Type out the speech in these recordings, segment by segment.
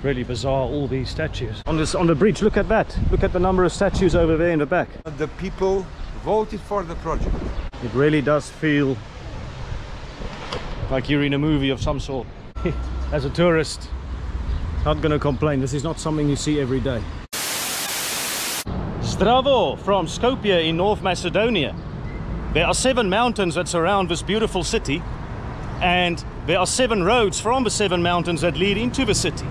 Really bizarre, all these statues. On the bridge, look at that. Look at the number of statues over there in the back. The people voted for the project. It really does feel like you're in a movie of some sort. As a tourist, not gonna complain. This is not something you see every day. Zdravo from Skopje in North Macedonia. There are 7 mountains that surround this beautiful city, and there are 7 roads from the 7 mountains that lead into the city.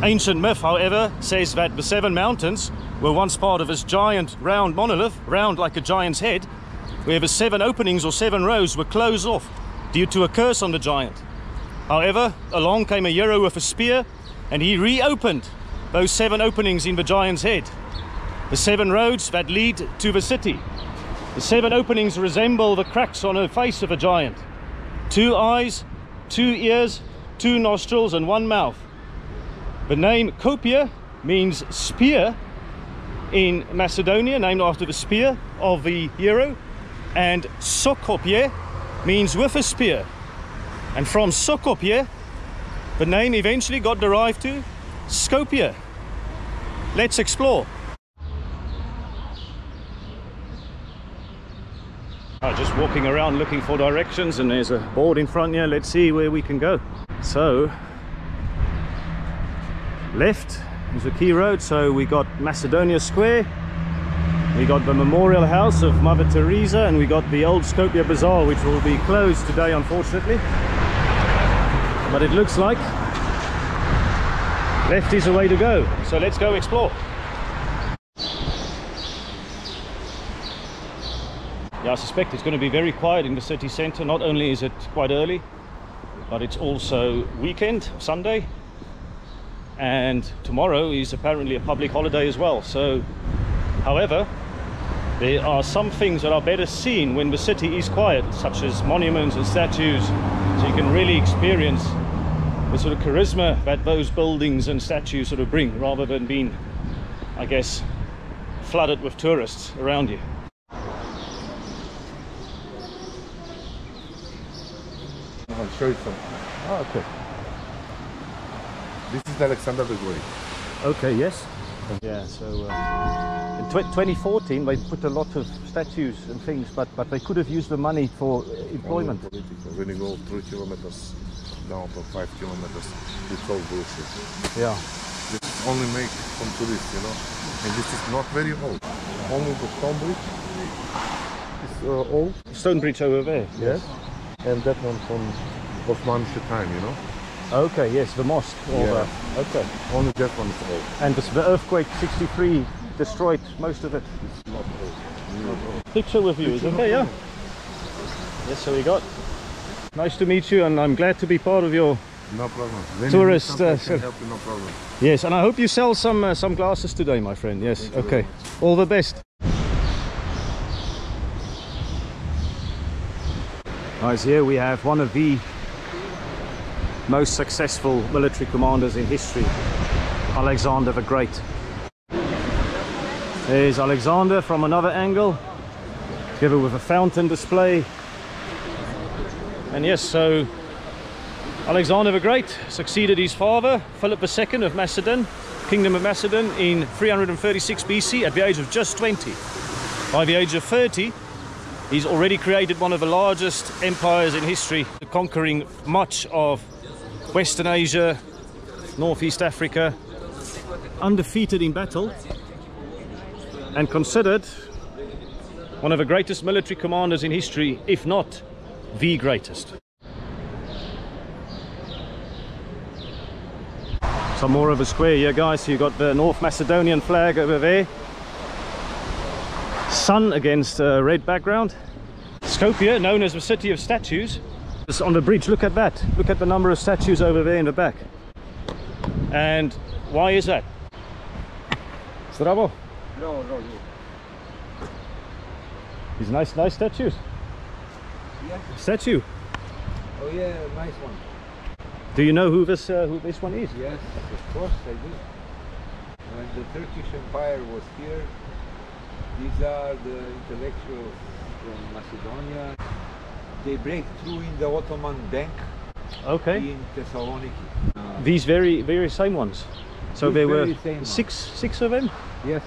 Ancient myth, however, says that the 7 mountains were once part of this giant round monolith, round like a giant's head, where the 7 openings or 7 rows were closed off due to a curse on the giant. However, along came a hero with a spear, and he reopened those 7 openings in the giant's head. The 7 roads that lead to the city. The 7 openings resemble the cracks on the face of a giant. 2 eyes, 2 ears, 2 nostrils and 1 mouth. The name Skopje means spear in Macedonia, named after the spear of the hero, and Skopje means with a spear. And from Skopje, the name eventually got derived to Skopje. Let's explore. Just walking around looking for directions, and there's a board in front here. Let's see where we can go. So, left is the key road. So we got Macedonia Square, we got the memorial house of Mother Teresa, and we got the old Skopje Bazaar, which will be closed today, unfortunately. But it looks like left is the way to go. So let's go explore. Yeah, I suspect it's going to be very quiet in the city centre. Not only is it quite early, but it's also weekend, Sunday, and tomorrow is apparently a public holiday as well. So, however, there are some things that are better seen when the city is quiet, such as monuments and statues, so you can really experience the sort of charisma that those buildings and statues sort of bring, rather than being, I guess, flooded with tourists around you. I'll show you some. Oh, okay. This is Alexander the Great. Okay, yes. Yeah, so in 2014 they put a lot of statues and things, but they could have used the money for employment. When you go 3 kilometers down to 5 kilometers, it's all bullshit. Yeah. This is only made from tourists, you know. And this is not very old. Only the stone bridge is old. Stone bridge over there. Yes. And that one from Osman's time, you know. Okay, yes, the mosque. Yeah. Okay. Only that one is old. And the earthquake 63 destroyed most of it. It's not old. Not old. Picture with you, is okay, yeah? Yes, so we got. Nice to meet you, and I'm glad to be part of your no problem. When tourist. I can help you, no problem. Yes, and I hope you sell some glasses today, my friend. Yes, okay. All the best. Guys, here we have one of the most successful military commanders in history, Alexander the Great. There's Alexander from another angle, together with a fountain display. And yes, so Alexander the Great succeeded his father, Philip II of Macedon, Kingdom of Macedon, in 336 BC at the age of just 20. By the age of 30, he's already created one of the largest empires in history, conquering much of Western Asia, Northeast Africa, undefeated in battle, and considered one of the greatest military commanders in history, if not the greatest. Some more of a square here, guys. So you got the North Macedonian flag over there. Sun against a red background. Skopje, known as the city of statues. Just on the bridge, look at that. Look at the number of statues over there in the back. And why is that? Zdravo. No. These nice statues. Yeah. Statue. Oh yeah, nice one. Do you know who this one is? Yes, of course I do. When the Turkish Empire was here, these are the intellectuals from Macedonia. They break through in the Ottoman Bank Okay. in Thessaloniki. These very same ones. So These there were very same six of them? Yes.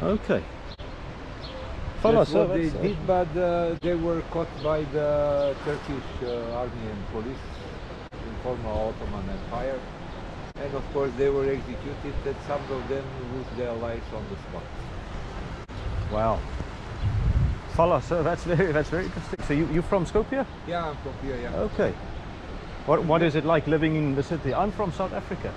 Okay. Follow, That's what they did, but they were caught by the Turkish army and police in former Ottoman Empire. And of course they were executed, and some of them lost their lives on the spot. Wow. Follow, sir, that's very interesting. So you're from Skopje? Yeah, I'm from here, yeah. Okay. What is it like living in the city? I'm from South Africa.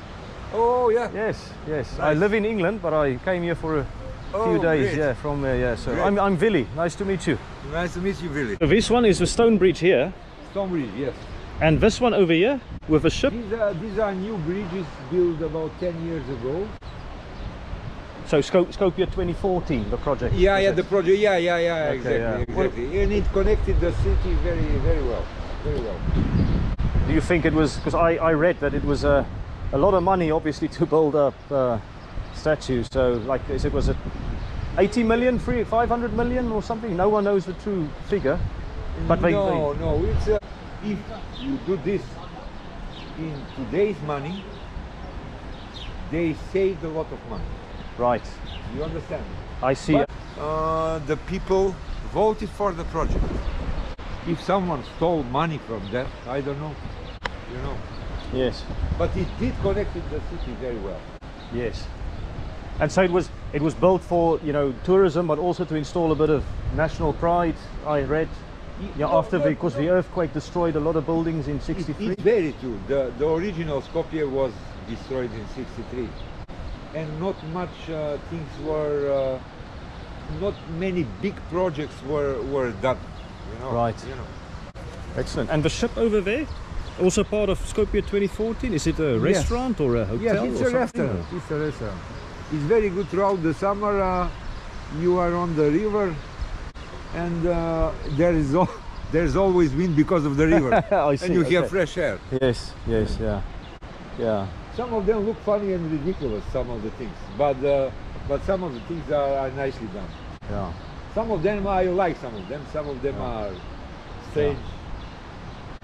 Oh, yeah. Yes. Nice. I live in England, but I came here for a few days. Great. Yeah, from there. Yeah. So Great. I'm Willy. Nice to meet you. Nice to meet you, Willy. So this one is the stone bridge here, Stonebridge, yes. and this one over here with a ship. These are new bridges built about 10 years ago. So Skopje 2014, the project. Yeah, the project. Yeah, Okay, exactly. And it connected the city very well. Do you think it was, because I read that it was a lot of money obviously to build up statues, so like it was a 80 million, 500 million or something? No one knows the true figure. But no, it's if you do this in today's money, they saved a lot of money. Right. You understand? I see. But, the people voted for the project. If someone stole money from them, I don't know. You know. Yes. But it did connect with the city very well. Yes. And so it was built for, you know, tourism, but also to install a bit of national pride. I read. Yeah, because the earthquake destroyed a lot of buildings in '63. It's very true. The original Skopje was destroyed in '63, and not much things were. Not many big projects were done. You know. Right. You know. Excellent. And the ship over there, also part of Skopje 2014. Is it a restaurant or a hotel? Yes, it's a restaurant. It's a restaurant. It's very good throughout the summer. You are on the river, and there's always wind because of the river. I see. And you have fresh air. Yes, yeah. Some of them look funny and ridiculous, some of the things, but some of the things are nicely done. Yeah. Some of them I like, some of them are strange.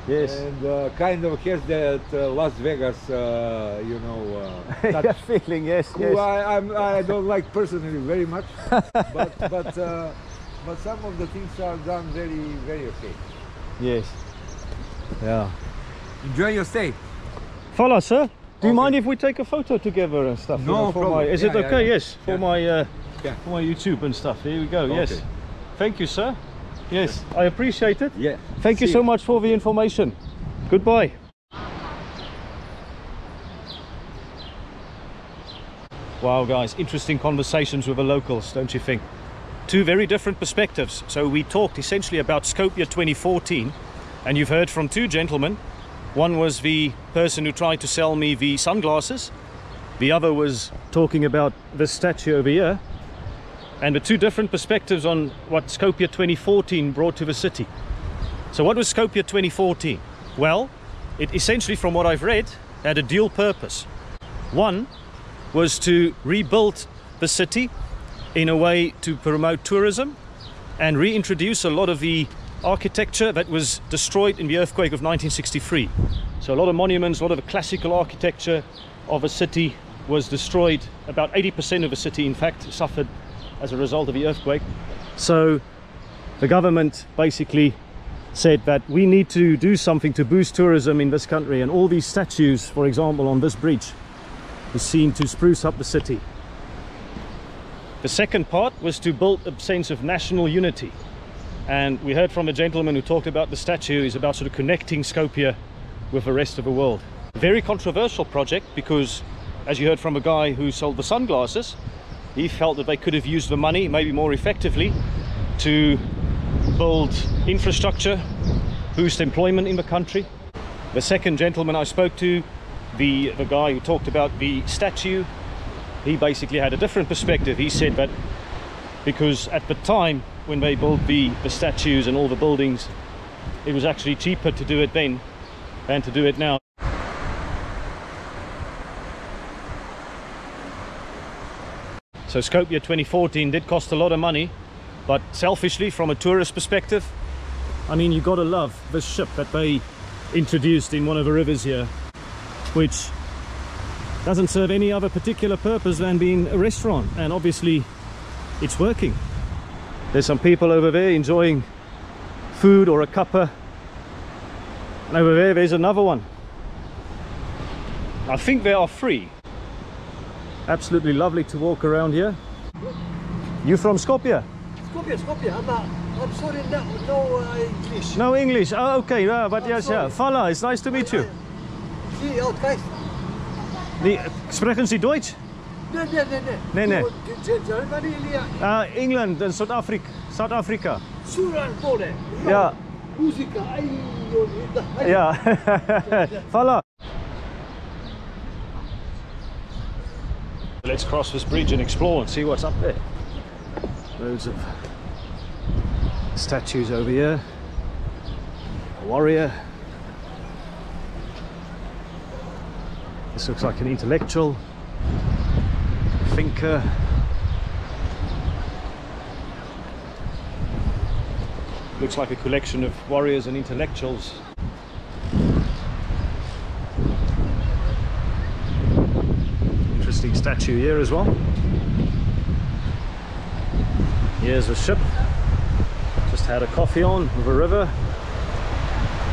Yes. And kind of has that Las Vegas, you know, touch. Feeling, yes. I don't like personally very much, but some of the things are done very okay. Yes. Yeah. Enjoy your stay. Follow, sir. Do you Okay. mind if we take a photo together and stuff? No problem. Is it okay? Yeah. Yes. For my Yeah. for my YouTube and stuff. Here we go. Okay. Yes. Thank you, sir. Yes, I appreciate it. Yeah. Thank you See so you. much for the information. Goodbye. Wow, guys, interesting conversations with the locals, don't you think? Two very different perspectives. So we talked essentially about Skopje 2014, and you've heard from two gentlemen. One was the person who tried to sell me the sunglasses. The other was talking about the statue over here. And the two different perspectives on what Skopje 2014 brought to the city. So what was Skopje 2014? Well, it essentially, from what I've read, had a dual purpose. One was to rebuild the city in a way to promote tourism and reintroduce a lot of the architecture that was destroyed in the earthquake of 1963. So a lot of monuments, a lot of the classical architecture of a city was destroyed. About 80% of the city, in fact, suffered as a result of the earthquake. So the government basically said that we need to do something to boost tourism in this country, and all these statues, for example, on this bridge is seen to spruce up the city. The second part was to build a sense of national unity, and we heard from a gentleman who talked about the statue is about sort of connecting Skopje with the rest of the world. A very controversial project because, as you heard from a guy who sold the sunglasses, he felt that they could have used the money maybe more effectively to build infrastructure, boost employment in the country. The second gentleman I spoke to, the guy who talked about the statue, he basically had a different perspective. He said that because at the time when they built the statues and all the buildings, it was actually cheaper to do it then than to do it now. So Skopje 2014 did cost a lot of money, but selfishly, from a tourist perspective, I mean, you gotta love this ship that they introduced in one of the rivers here, which doesn't serve any other particular purpose than being a restaurant, and obviously it's working. There's some people over there enjoying food or a cuppa, and over there's another one. I think they are free. Absolutely lovely to walk around here. You from Skopje? Skopje. I'm sorry, no English. No English. Oh, okay. No, but yes, yeah. Fala, it's nice to meet you. Sie, kijk. Sprechen Sie Deutsch? Nee. Nee. Nee. England and South Africa. Suran. Ja. Musica. Ja. Fala. Let's cross this bridge and explore and see what's up there. Loads of statues over here. A warrior. This looks like an intellectual, thinker. Looks like a collection of warriors and intellectuals. Interesting statue here as well. Here's a ship. Just had a coffee on with a river.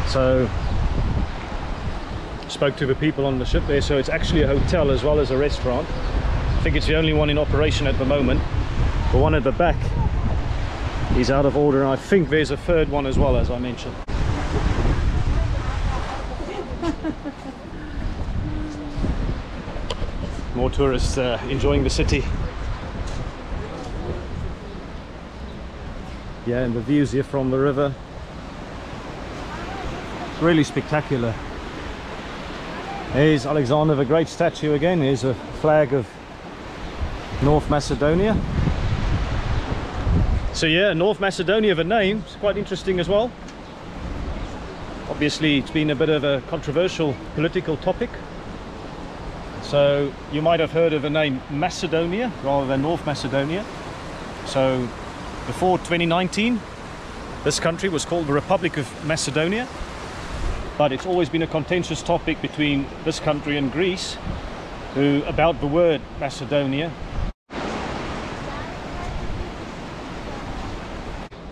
So spoke to the people on the ship there, so it's actually a hotel as well as a restaurant. I think it's the only one in operation at the moment. The one at the back is out of order, and I think there's a third one as well, as I mentioned. More tourists enjoying the city. Yeah, and the views here from the river. It's really spectacular. Here's Alexander the Great statue again. Here's a flag of North Macedonia. So yeah, North Macedonia, the name, is quite interesting as well. Obviously it's been a bit of a controversial political topic. So you might have heard of the name Macedonia rather than North Macedonia. So before 2019, this country was called the Republic of Macedonia. But it's always been a contentious topic between this country and Greece about the word Macedonia.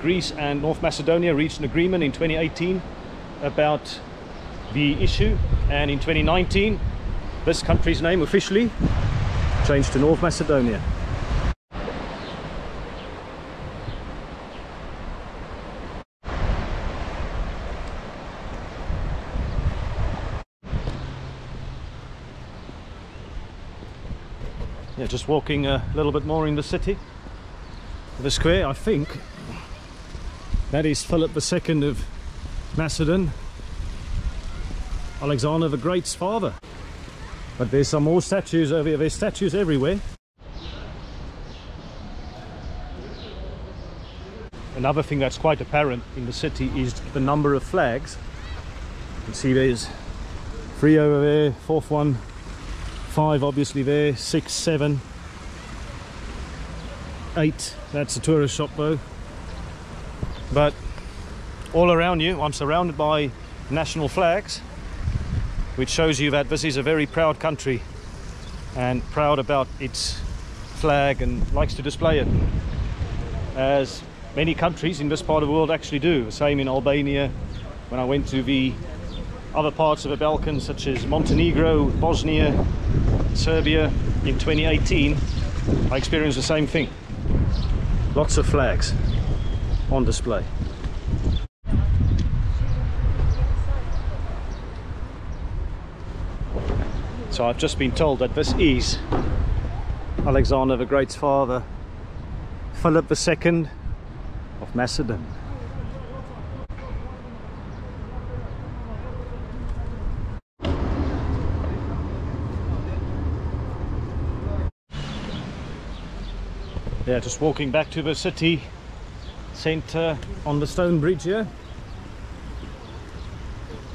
Greece and North Macedonia reached an agreement in 2018 about the issue, and in 2019 this country's name officially changed to North Macedonia. Yeah, just walking a little bit more in the city. The square, I think that is Philip II of Macedon, Alexander the Great's father. But there's some more statues over here. There's statues everywhere. Another thing that's quite apparent in the city is the number of flags. You can see there's 3 over there, 4th one, 5 obviously there, 6, 7, 8. That's a tourist shop though. But all around you I'm surrounded by national flags, which shows you that this is a very proud country and proud about its flag and likes to display it, as many countries in this part of the world actually do. The same in Albania. When I went to the other parts of the Balkans such as Montenegro, Bosnia, Serbia in 2018, I experienced the same thing. Lots of flags on display. So I've just been told that this is Alexander the Great's father, Philip II of Macedon. Yeah, just walking back to the city centre on the stone bridge here.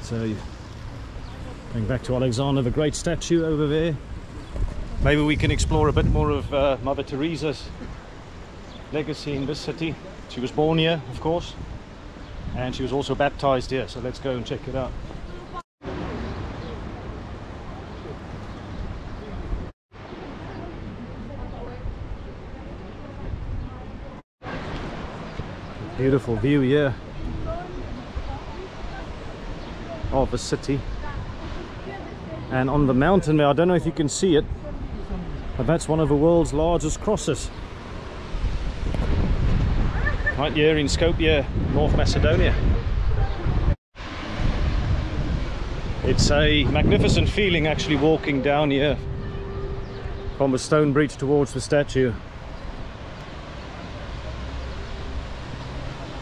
So going back to Alexander the Great statue over there. Maybe we can explore a bit more of Mother Teresa's legacy in this city. She was born here, of course, and she was also baptized here, so let's go and check it out. Beautiful view here of the city. And on the mountain there, I don't know if you can see it, but that's one of the world's largest crosses. Right here in Skopje, North Macedonia. It's a magnificent feeling actually walking down here from the stone bridge towards the statue.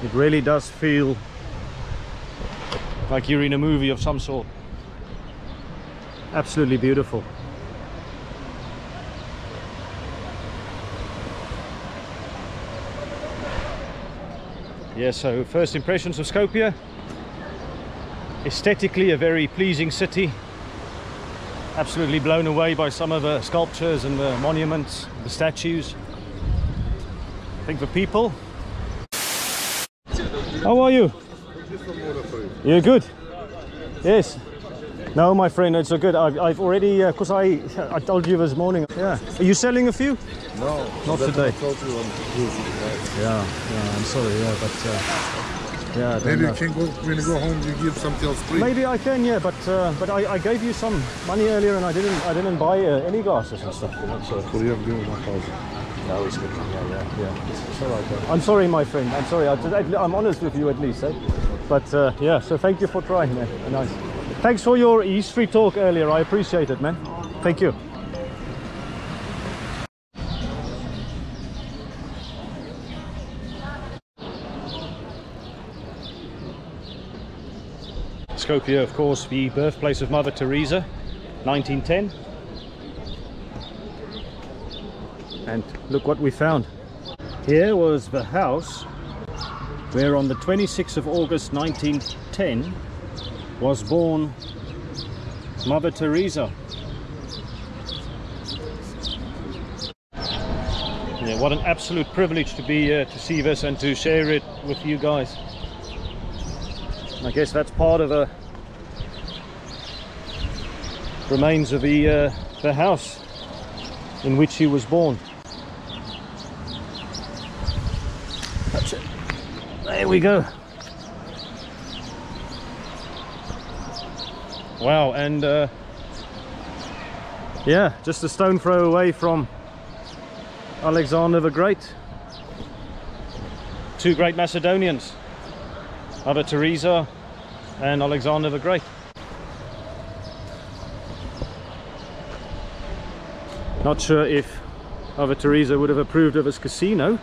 It really does feel like you're in a movie of some sort. Absolutely beautiful. Yeah, so first impressions of Skopje. Aesthetically a very pleasing city. Absolutely blown away by some of the sculptures and the monuments, the statues. I think the people. How are you? You're good? Yes. No, my friend, it's so good. I've already, because I told you this morning. Yeah. Are you selling a few? No, not today. Yeah, I'm sorry. Yeah, but yeah. Maybe you can go when you go home. You give something else free. Maybe I can, yeah. But I gave you some money earlier, and I didn't buy any glasses and stuff. You know, so. You have given 1,000. No, it's good. Yeah. It's all right. I'm sorry, my friend. I'm sorry. I'm honest with you at least, eh? But yeah. So thank you for trying, man. Nice. Thanks for your history talk earlier. I appreciate it, man. Thank you. Skopje, of course, the birthplace of Mother Teresa, 1910. And look what we found. Here was the house where on the 26th of August 1910 was born Mother Teresa. Yeah, what an absolute privilege to be here to see this and to share it with you guys. I guess that's part of the remains of the house in which she was born. That's it. There we go. Wow, and yeah, just a stone throw away from Alexander the Great. Two great Macedonians, Mother Teresa and Alexander the Great. Not sure if Mother Teresa would have approved of this casino.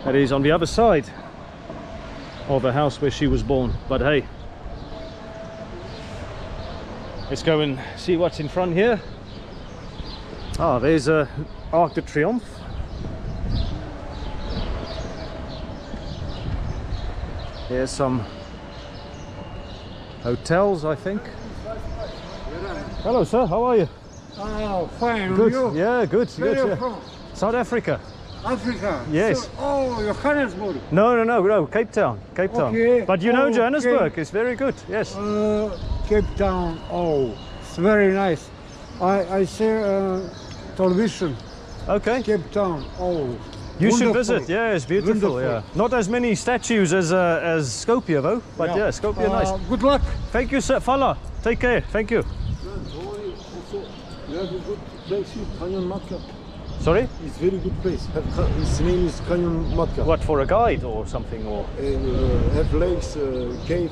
That is on the other side of the house where she was born, but hey. Let's go and see what's in front here. Ah, there's a Arc de Triomphe. Here's some hotels, I think. Hello, sir. How are you? Oh, fine. Good. You? Yeah, good. Where good. are you Yeah. from? South Africa. Africa. Yes. So, oh, Johannesburg. No, Cape Town. Cape Town. Okay. But you know Oh, Johannesburg. okay. It's very good. Yes. Cape Town. Oh, it's very nice. I see television. Okay. Cape Town. Oh. You should wonderful. visit. Yeah, it's beautiful. Wonderful. Yeah. Not as many statues as Skopje though. But yeah, Skopje nice. Good luck. Thank you, sir. Fala. Take care. Thank you. Also, you have a good place here, Canyon Matka. Sorry? It's very good place. His name is Canyon Matka. What, for a guide or something, or? Have lakes, cave,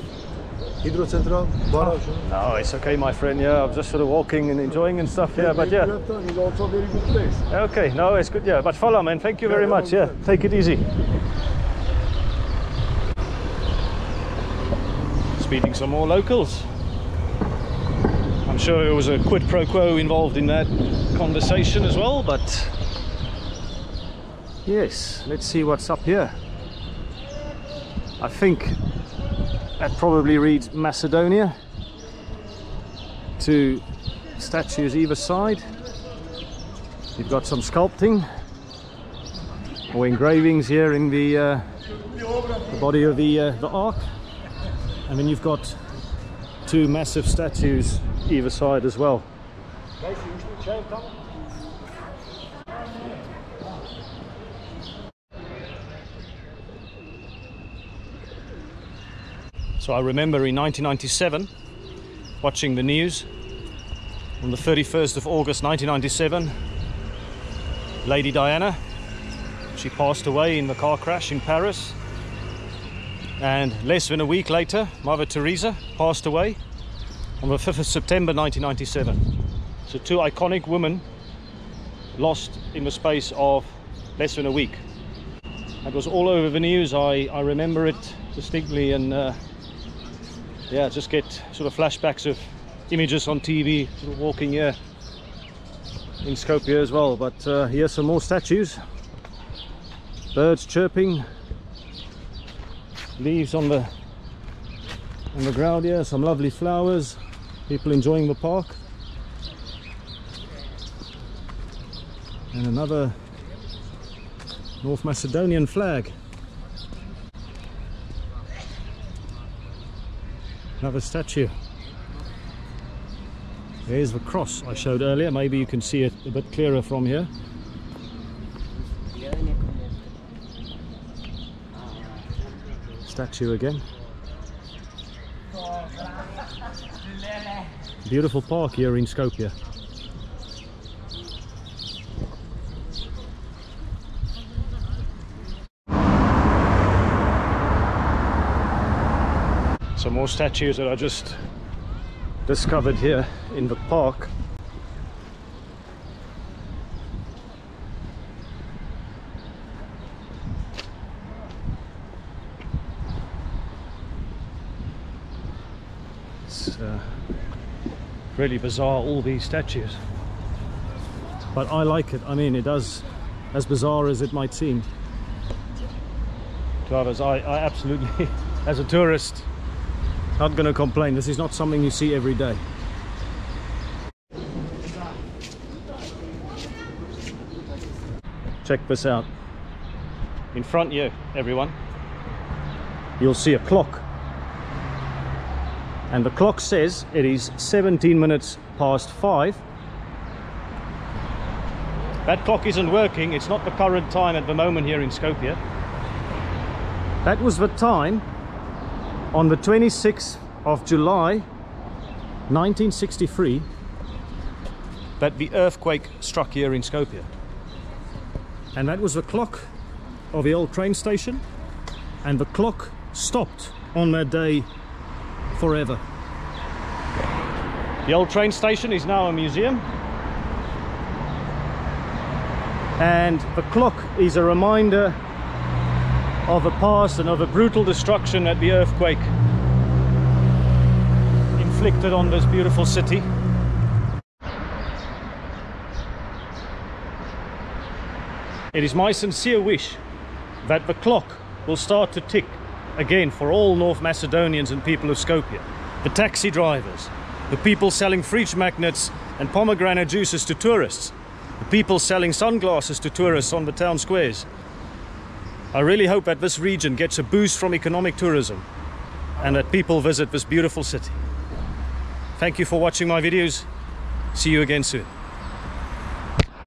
hydrocentral, barrage. No, it's okay, my friend. Yeah, I'm just sort of walking and enjoying and stuff. Yeah, but yeah. It's also a very good place. Okay, no, it's good. Yeah, but follow, man. Thank you very much. Yeah, take it easy. Meeting some more locals. I'm sure there was a quid pro quo involved in that conversation as well, but yes, let's see what's up here. I think that probably reads Macedonia. Two statues either side. You've got some sculpting or engravings here in the body of the ark. And then you've got two massive statues either side as well. So I remember in 1997 watching the news on the 31st of August 1997, Lady Diana, she passed away in the car crash in Paris, and less than a week later Mother Teresa passed away on the 5th of September 1997. So two iconic women lost in the space of less than a week. It was all over the news. I remember it distinctly, and yeah, just get sort of flashbacks of images on TV, sort of walking here in Skopje as well. But here's some more statues, birds chirping, leaves on the ground here, some lovely flowers, people enjoying the park, and another North Macedonian flag. Another statue. There's the cross I showed earlier. Maybe you can see it a bit clearer from here. Statue again. Beautiful park here in Skopje. Some more statues that I just discovered here in the park. It's really bizarre, all these statues, but I like it. I mean, it does, as bizarre as it might seem to others, I absolutely as a tourist, not going to complain. This is not something you see every day. Check this out. In front here, everyone, you'll see a clock. And the clock says it is 17 minutes past 5. That clock isn't working. It's not the current time at the moment here in Skopje. That was the time on the 26th of July 1963 that the earthquake struck here in Skopje. And that was the clock of the old train station, and the clock stopped on that day forever. The old train station is now a museum, and the clock is a reminder of the past and of the brutal destruction that the earthquake inflicted on this beautiful city. It is my sincere wish that the clock will start to tick again for all North Macedonians and people of Skopje. The taxi drivers, the people selling fridge magnets and pomegranate juices to tourists, the people selling sunglasses to tourists on the town squares. I really hope that this region gets a boost from economic tourism and that people visit this beautiful city. Thank you for watching my videos. See you again soon.